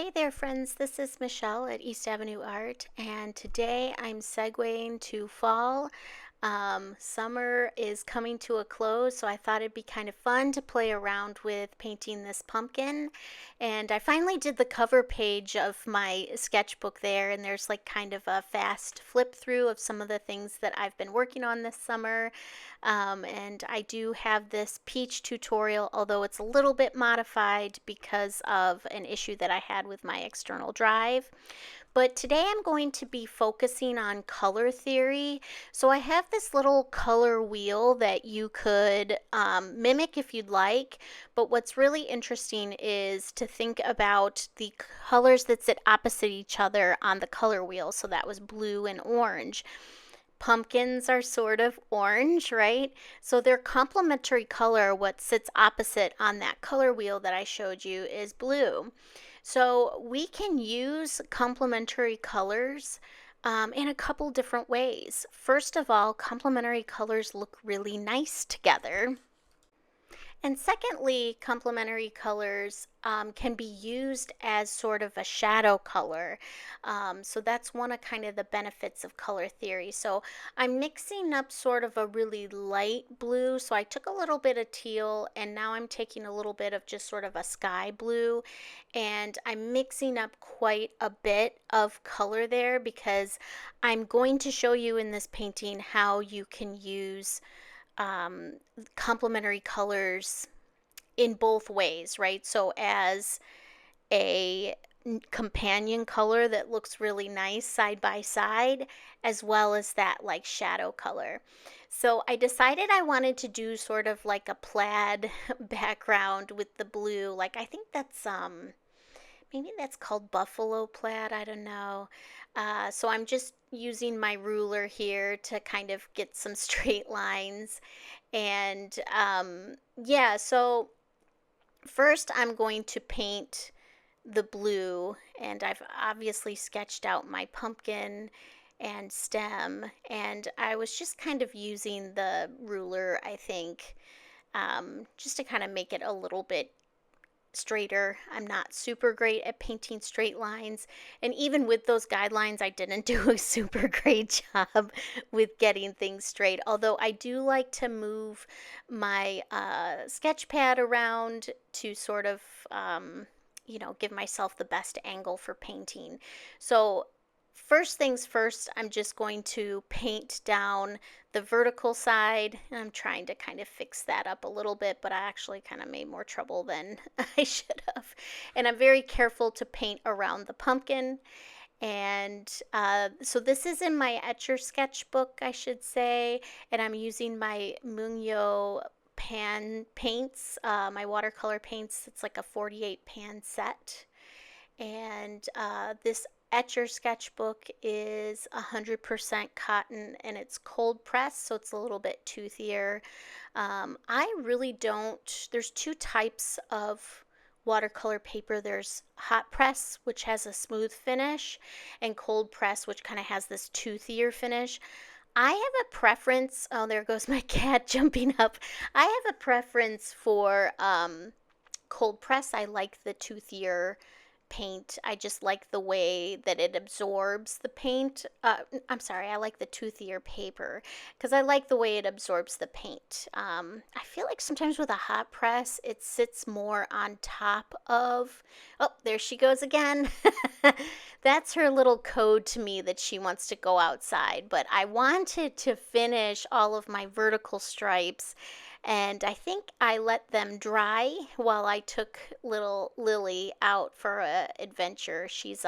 Hey there, friends. This is Michelle at East Avenue Art, and today I'm segueing to fall. Summer is coming to a close, so I thought it'd be kind of fun to play around with painting this pumpkin. And I finally did the cover page of my sketchbook there, and there's like kind of a fast flip through of some of the things that I've been working on this summer. And I do have this peach tutorial, although it's a little bit modified because of an issue that I had with my external drive. But today I'm going to be focusing on color theory. So I have this little color wheel that you could mimic if you'd like. But what's really interesting is to think about the colors that sit opposite each other on the color wheel. So that was blue and orange. Pumpkins are sort of orange, right? So their complementary color, what sits opposite on that color wheel that I showed you, is blue. So we can use complementary colors in a couple different ways. First of all, complementary colors look really nice together. And secondly, complementary colors can be used as sort of a shadow color. So that's one of kind of the benefits of color theory. So I'm mixing up sort of a really light blue. So I took a little bit of teal and now I'm taking a little bit of just sort of a sky blue. And I'm mixing up quite a bit of color there because I'm going to show you in this painting how you can use complementary colors in both ways, right? So as a companion color that looks really nice side by side, as well as that like shadow color. So I decided I wanted to do sort of like a plaid background with the blue. Like I think that's maybe that's called buffalo plaid, I don't know. So I'm just using my ruler here to kind of get some straight lines. And yeah, so first I'm going to paint the blue, and I've obviously sketched out my pumpkin and stem, and I was just kind of using the ruler, I think, just to kind of make it a little bit straighter. I'm not super great at painting straight lines, and even with those guidelines I didn't do a super great job with getting things straight, although I do like to move my sketch pad around to sort of give myself the best angle for painting. So first things first, I'm just going to paint down the vertical side. And I'm trying to kind of fix that up a little bit, but I actually kind of made more trouble than I should have. And I'm very careful to paint around the pumpkin. And so this is in my Etchr sketchbook, I should say, and I'm using my Mungyo pan paints, my watercolor paints. It's like a 48 pan set. And this Etchr sketchbook is 100% cotton and it's cold pressed, so it's a little bit toothier. I really don't, there's two types of watercolor paper. There's hot press, which has a smooth finish, and cold press, which kind of has this toothier finish. I have a preference, oh, there goes my cat jumping up. I have a preference for cold press. I like the toothier paint. I just like the way that it absorbs the paint. I'm sorry, I like the toothier paper because I like the way it absorbs the paint. I feel like sometimes with a hot press, it sits more on top of. Oh, there she goes again. That's her little code to me that she wants to go outside. But I wanted to finish all of my vertical stripes, and I think I let them dry while I took little Lily out for a adventure. She's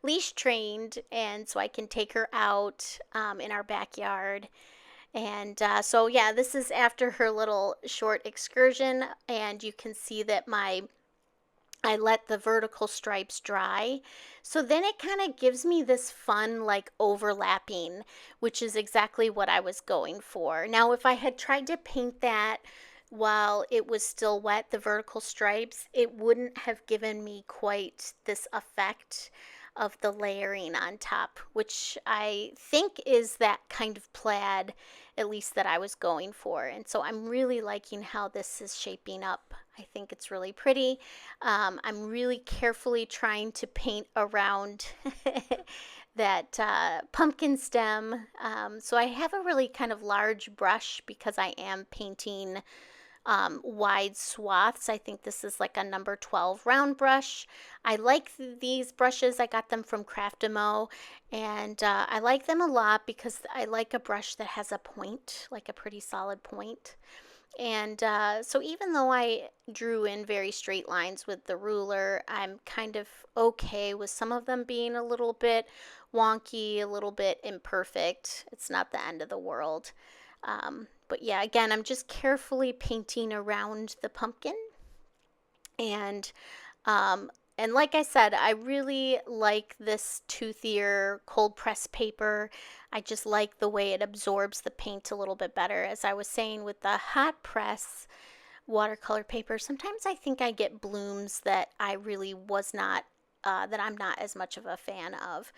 leash trained, and so I can take her out in our backyard. And so yeah, this is after her little short excursion, and you can see that I let the vertical stripes dry. So then it kind of gives me this fun like overlapping, which is exactly what I was going for. Now, if I had tried to paint that while it was still wet, the vertical stripes, it wouldn't have given me quite this effect. of the layering on top, which I think is that kind of plaid, at least that I was going for. And so I'm really liking how this is shaping up. I think it's really pretty. I'm really carefully trying to paint around that pumpkin stem. So I have a really kind of large brush because I am painting wide swaths. I think this is like a number 12 round brush. I like these brushes. I got them from Craftamo, and I like them a lot because I like a brush that has a point, like a pretty solid point. And so even though I drew in very straight lines with the ruler, I'm kind of okay with some of them being a little bit wonky, a little bit imperfect. It's not the end of the world. But yeah, again, I'm just carefully painting around the pumpkin. And and like I said, I really like this toothier cold press paper. I just like the way it absorbs the paint a little bit better. As I was saying with the hot press watercolor paper, sometimes I think I get blooms that I really was not, that I'm not as much of a fan of.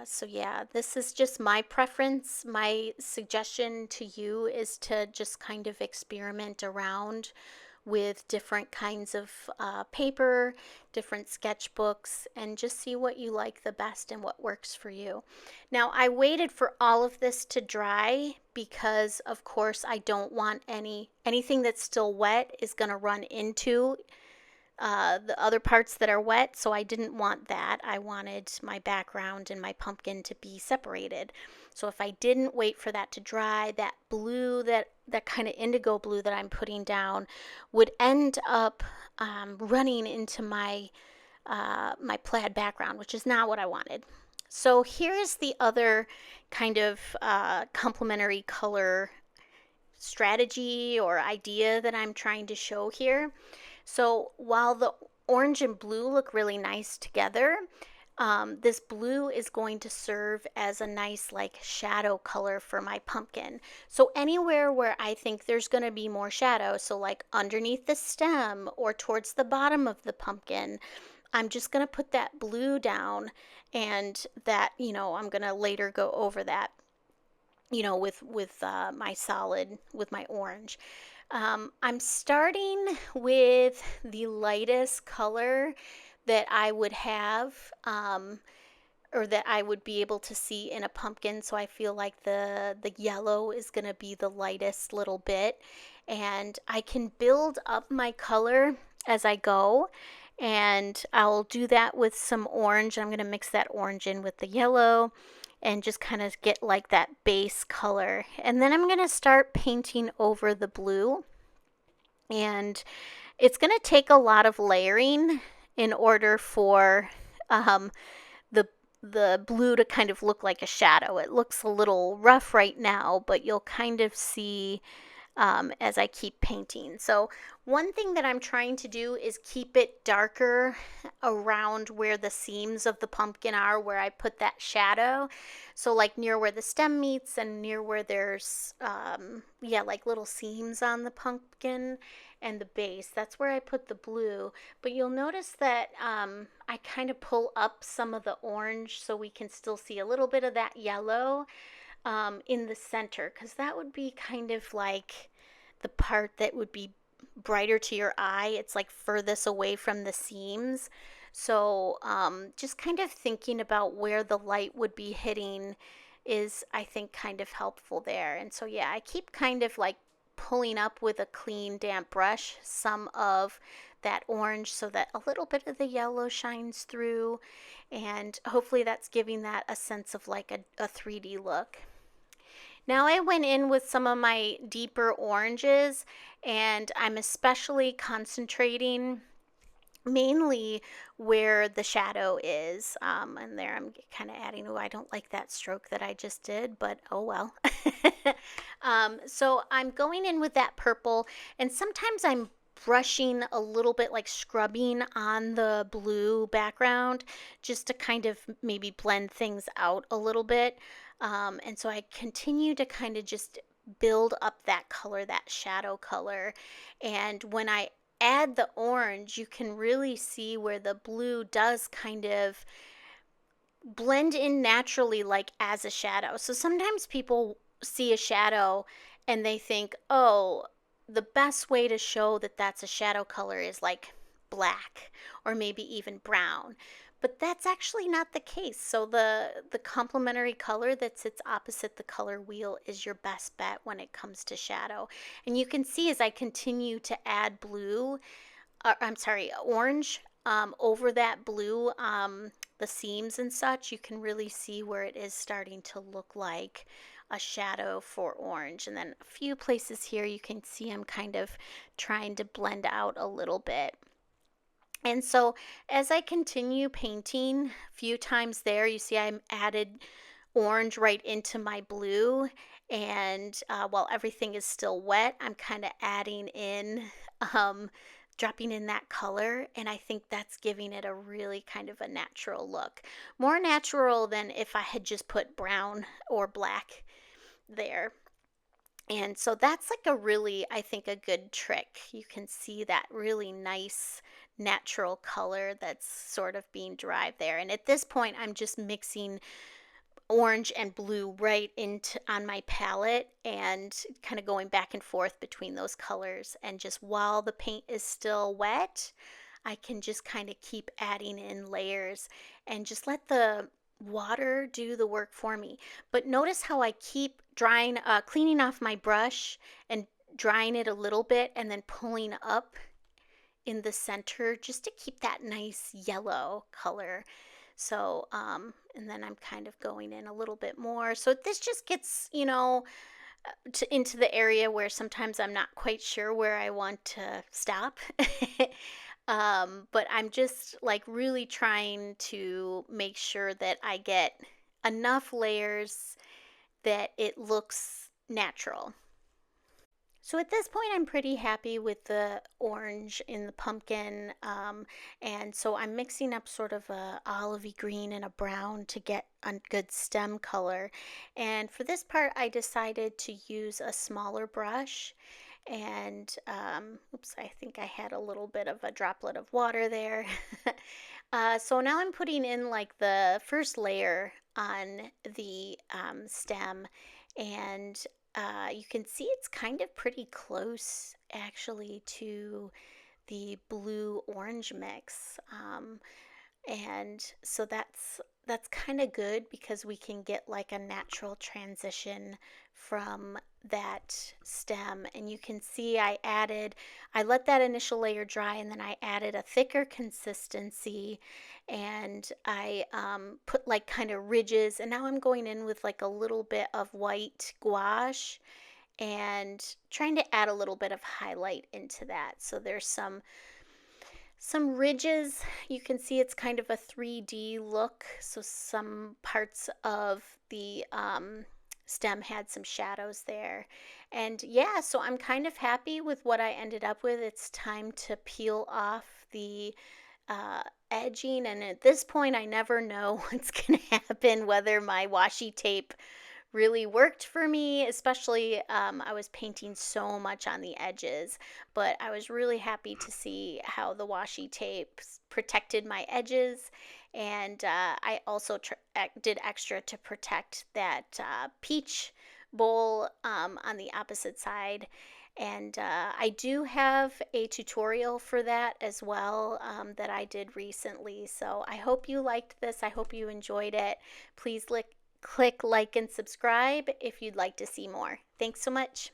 So yeah, this is just my preference. My suggestion to you is to just kind of experiment around with different kinds of paper, different sketchbooks, and just see what you like the best and what works for you. Now, I waited for all of this to dry because, of course, I don't want anything that's still wet is going to run into the other parts that are wet, so I didn't want that. I wanted my background and my pumpkin to be separated. So if I didn't wait for that to dry, that blue, that kind of indigo blue that I'm putting down would end up running into my my plaid background, which is not what I wanted. So here is the other kind of complementary color strategy or idea that I'm trying to show here. So while the orange and blue look really nice together, this blue is going to serve as a nice like shadow color for my pumpkin. So anywhere where I think there's going to be more shadow, so like underneath the stem or towards the bottom of the pumpkin, I'm just going to put that blue down, and that, I'm going to later go over that, with my solid, with my orange. I'm starting with the lightest color that I would have, or that I would be able to see in a pumpkin. So I feel like the yellow is going to be the lightest little bit. And I can build up my color as I go. And I'll do that with some orange. I'm going to mix that orange in with the yellow and just kind of get like that base color. And then I'm going to start painting over the blue. And it's going to take a lot of layering in order for the the blue to kind of look like a shadow. It looks a little rough right now, but you'll kind of see as I keep painting. So one thing that I'm trying to do is keep it darker around where the seams of the pumpkin are, where I put that shadow. So like near where the stem meets and near where there's, like little seams on the pumpkin and the base. That's where I put the blue. But you'll notice that I kind of pull up some of the orange so we can still see a little bit of that yellow in the center, because that would be kind of like the part that would be brighter to your eye. It's like furthest away from the seams. So just kind of thinking about where the light would be hitting is, I think, kind of helpful there. And so yeah, I keep kind of like pulling up with a clean damp brush some of that orange so that a little bit of the yellow shines through, and hopefully that's giving that a sense of like a 3D look. Now I went in with some of my deeper oranges, and I'm especially concentrating mainly where the shadow is. And there I'm kind of adding, oh, I don't like that stroke that I just did, but oh well. So I'm going in with that purple, and sometimes I'm brushing a little bit, like scrubbing on the blue background just to kind of maybe blend things out a little bit. And so I continue to kind of just build up that color, that shadow color. And when I add the orange, you can really see where the blue does kind of blend in naturally, like as a shadow. So sometimes people see a shadow and they think, oh, the best way to show that that's a shadow color is like black or maybe even brown. But that's actually not the case. So the complementary color that sits opposite the color wheel is your best bet when it comes to shadow. And you can see as I continue to add blue, I'm sorry, orange over that blue, the seams and such, you can really see where it is starting to look like a shadow for orange. And then a few places here you can see I'm kind of trying to blend out a little bit. And so as I continue painting, a few times there, you see I added orange right into my blue. And while everything is still wet, I'm kind of adding in, um, dropping in that color. And I think that's giving it a really kind of a natural look. More natural than if I had just put brown or black there. And so that's like a really, I think, a good trick. You can see that really nice natural color that's sort of being derived there. And at this point, I'm just mixing orange and blue right into on my palette and kind of going back and forth between those colors. And just while the paint is still wet, I can just kind of keep adding in layers and just let the water do the work for me. But notice how I keep drying, cleaning off my brush and drying it a little bit and then pulling up in the center just to keep that nice yellow color. So, and then I'm kind of going in a little bit more. So this just gets, into the area where sometimes I'm not quite sure where I want to stop. But I'm just like really trying to make sure that I get enough layers that it looks natural. So at this point, I'm pretty happy with the orange in the pumpkin, and so I'm mixing up sort of a olivey green and a brown to get a good stem color. And for this part, I decided to use a smaller brush. And oops, I think I had a little bit of a droplet of water there. So now I'm putting in like the first layer on the stem, and you can see it's kind of pretty close actually to the blue orange mix. And so that's kind of good because we can get like a natural transition from that stem. And you can see I let that initial layer dry and then I added a thicker consistency, and I put like kind of ridges, and now I'm going in with like a little bit of white gouache and trying to add a little bit of highlight into that. So there's some ridges. You can see it's kind of a 3D look. So some parts of the stem had some shadows there. And yeah, so I'm kind of happy with what I ended up with. It's time to peel off the edging. And at this point, I never know what's going to happen, whether my washi tape really worked for me, especially I was painting so much on the edges, but I was really happy to see how the washi tape protected my edges. And I also did extra to protect that peach bowl on the opposite side. And I do have a tutorial for that as well that I did recently. So I hope you liked this. I hope you enjoyed it. Please click like and subscribe if you'd like to see more. Thanks so much.